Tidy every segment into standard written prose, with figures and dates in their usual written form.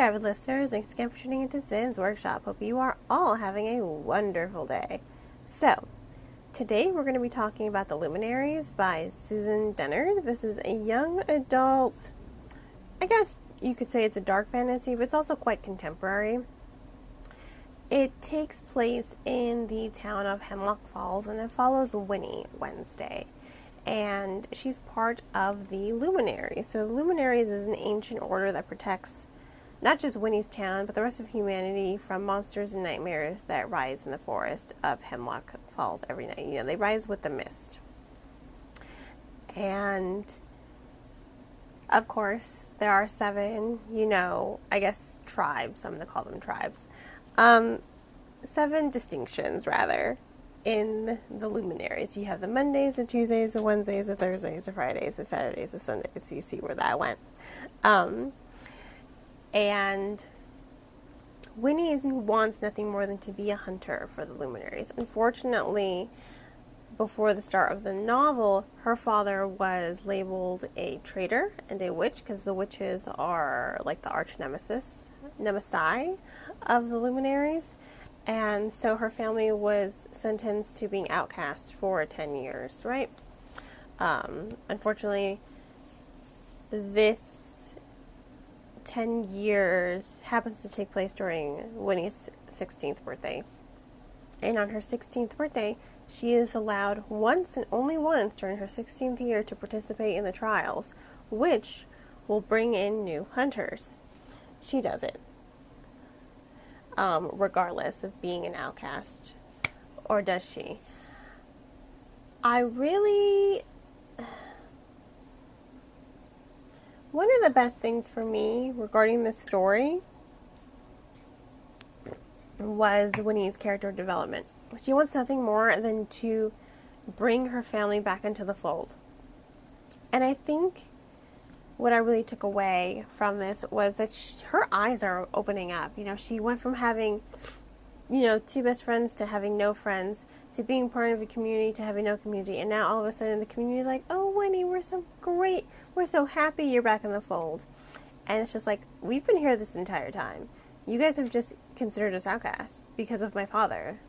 there, avid listeners. Thanks again for tuning into Zen's Workshop. Hope you are all having a wonderful day. So, today we're going to be talking about The Luminaries by Susan Dennard. This is a young adult, I guess you could say it's a dark fantasy, but it's also quite contemporary. It takes place in the town of Hemlock Falls, and it follows Winnie Wednesday. And she's part of the Luminaries. So the Luminaries is an ancient order that protects not just Winnie's town, but the rest of humanity from monsters and nightmares that rise in the forest of Hemlock Falls every night. You know, they rise with the mist. And, of course, there are 7, I guess tribes. I'm going to call them tribes. 7 distinctions, rather, in the Luminaries. You have the Mondays, the Tuesdays, the Wednesdays, the Thursdays, the Fridays, the Saturdays, the Sundays. You see where that went. And Winnie wants nothing more than to be a hunter for the Luminaries. Unfortunately, before the start of the novel, her father was labeled a traitor and a witch, because the witches are like the arch nemesi of the Luminaries. And so her family was sentenced to being outcast for 10 years, right? Unfortunately, this 10 years happens to take place during Winnie's 16th birthday. And on her 16th birthday, she is allowed once and only once during her 16th year to participate in the trials, which will bring in new hunters. She does it, regardless of being an outcast. Or does she? One of the best things for me regarding this story was Winnie's character development. She wants nothing more than to bring her family back into the fold. And I think what I really took away from this was that her eyes are opening up. She went from having, 2 best friends to having no friends, to being part of a community to having no community. And now all of a sudden the community is like, oh, Winnie, we're so great. We're so happy you're back in the fold. And it's just like, we've been here this entire time. You guys have just considered us outcasts because of my father.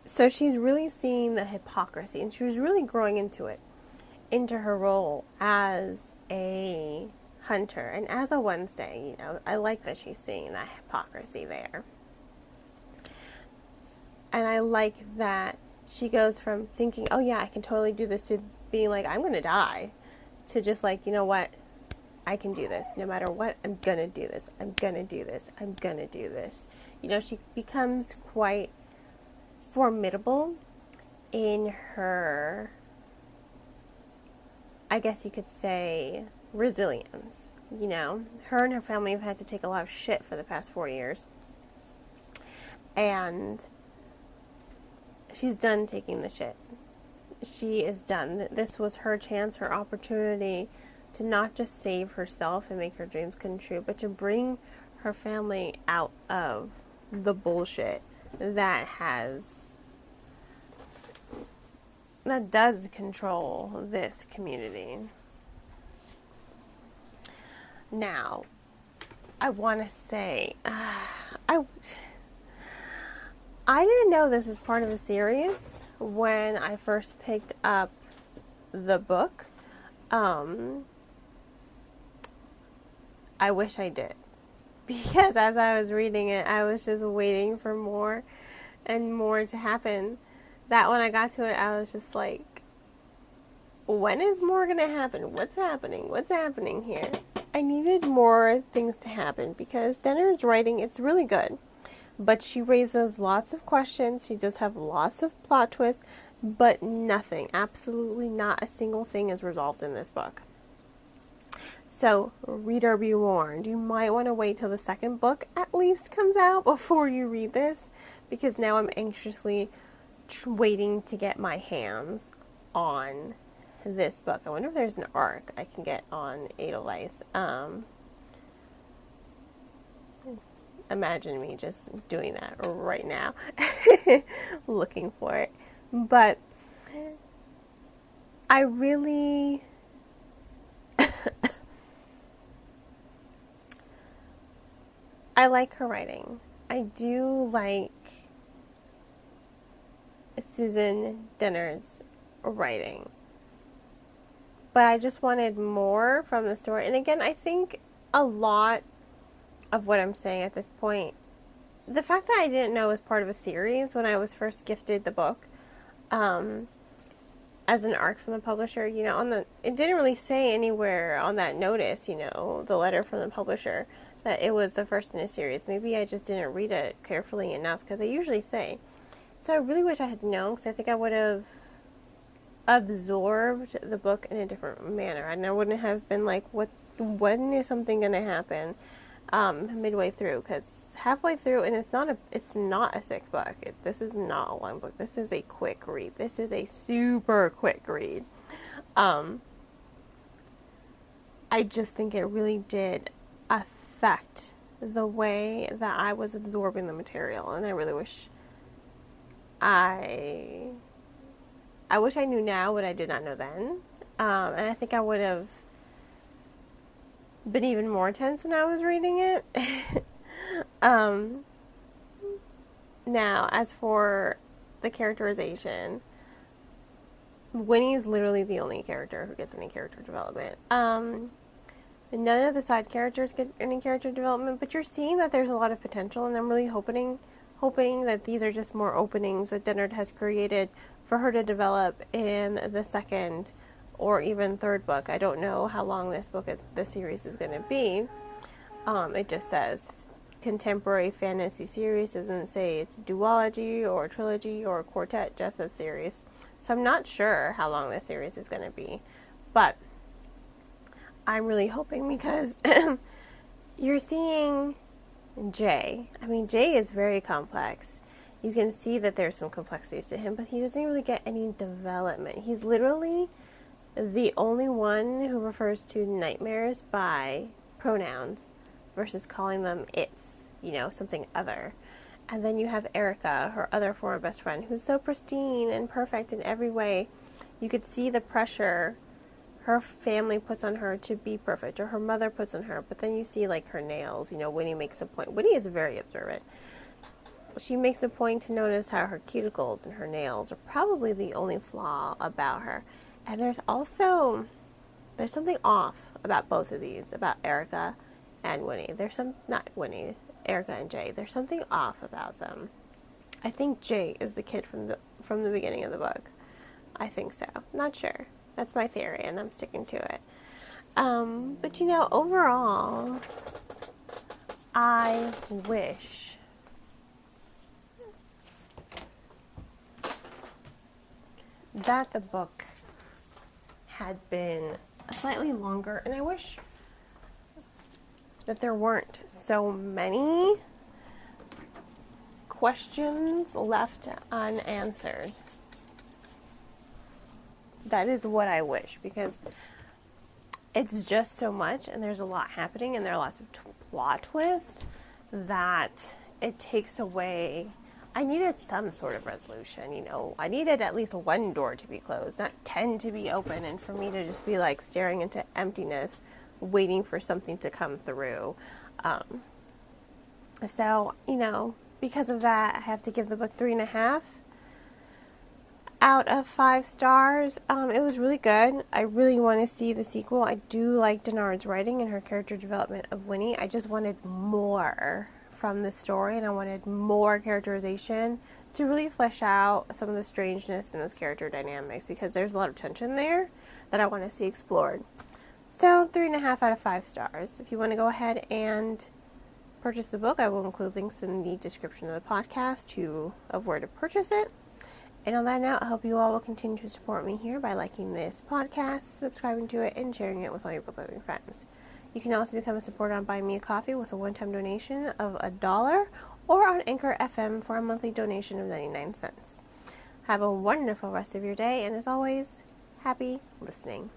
So she's really seeing the hypocrisy, and she was really growing into her role as a hunter and as a Wednesday. I like that she's seeing that hypocrisy there. And I like that she goes from thinking, oh yeah, I can totally do this, to being like, I'm going to die, to just like, you know what, I can do this. No matter what, I'm going to do this. I'm going to do this. I'm going to do this. She becomes quite formidable in her, I guess you could say, resilience. Her and her family have had to take a lot of shit for the past 4 years. And she's done taking the shit. She is done. This was her chance, her opportunity to not just save herself and make her dreams come true, but to bring her family out of the bullshit that does control this community. Now, I want to say, I didn't know this was part of a series when I first picked up the book. I wish I did. Because as I was reading it, I was just waiting for more and more to happen. That when I got to it, I was just like, when is more going to happen? What's happening? What's happening here? I needed more things to happen because Dennard's writing, it's really good. But she raises lots of questions. She does have lots of plot twists, but nothing, absolutely not a single thing is resolved in this book. So, reader be warned, you might want to wait till the second book at least comes out before you read this, because now I'm anxiously waiting to get my hands on this book. I wonder if there's an arc I can get on Edelweiss. Imagine me just doing that right now, looking for it. But I really I like her writing. I do like Susan Dennard's writing. But I just wanted more from the story. And again, I think a lot of what I'm saying at this point, the fact that I didn't know was part of a series when I was first gifted the book, as an arc from the publisher, it didn't really say anywhere on that notice, the letter from the publisher, that it was the first in a series. Maybe I just didn't read it carefully enough, because they usually say. So I really wish I had known, because I think I would have absorbed the book in a different manner, and I wouldn't have been like, when is something going to happen midway through, because halfway through, and it's not a thick book. This is not a long book. This is a quick read. This is a super quick read. I just think it really did affect the way that I was absorbing the material, and I really wish I wish I knew now what I did not know then. And I think I would have been even more tense when I was reading it. Now, as for the characterization, Winnie is literally the only character who gets any character development. None of the side characters get any character development, but you're seeing that there's a lot of potential, and I'm really hoping that these are just more openings that Dennard has created for her to develop in the second or even third book. I don't know how long this series is going to be. It just says contemporary fantasy series. It doesn't say it's a duology or a trilogy or a quartet, just a series. So I'm not sure how long this series is going to be, but I'm really hoping, because you're seeing Jay. I mean, Jay is very complex. You can see that there's some complexities to him, but he doesn't really get any development. He's literally the only one who refers to nightmares by pronouns versus calling them it's, something other. And then you have Erica, her other former best friend, who's so pristine and perfect in every way. You could see the pressure her family puts on her to be perfect, or her mother puts on her. But then you see, like, her nails. Winnie makes a point. Winnie is very observant. She makes a point to notice how her cuticles and her nails are probably the only flaw about her. And there's something off about both of these, about Erica and Winnie. Erica and Jay. There's something off about them. I think Jay is the kid from the beginning of the book. I think so. Not sure. That's my theory, and I'm sticking to it. But overall, I wish that the book had been slightly longer, and I wish that there weren't so many questions left unanswered. That is what I wish, because it's just so much, and there's a lot happening, and there are lots of plot twists that it takes away. I needed some sort of resolution, I needed at least one door to be closed, not 10 to be open, and for me to just be like staring into emptiness, waiting for something to come through. So, because of that, I have to give the book 3.5 out of 5 stars. It was really good. I really want to see the sequel. I do like Dennard's writing and her character development of Winnie. I just wanted more from the story, and I wanted more characterization to really flesh out some of the strangeness in those character dynamics, because there's a lot of tension there that I want to see explored. So 3.5 out of 5 stars. If you want to go ahead and purchase the book, I will include links in the description of the podcast of where to purchase it. And on that note, I hope you all will continue to support me here by liking this podcast, subscribing to it, and sharing it with all your book loving friends. You can also become a supporter on Buy Me a Coffee with a one-time donation of $1, or on Anchor FM for a monthly donation of 99 cents. Have a wonderful rest of your day, and as always, happy listening.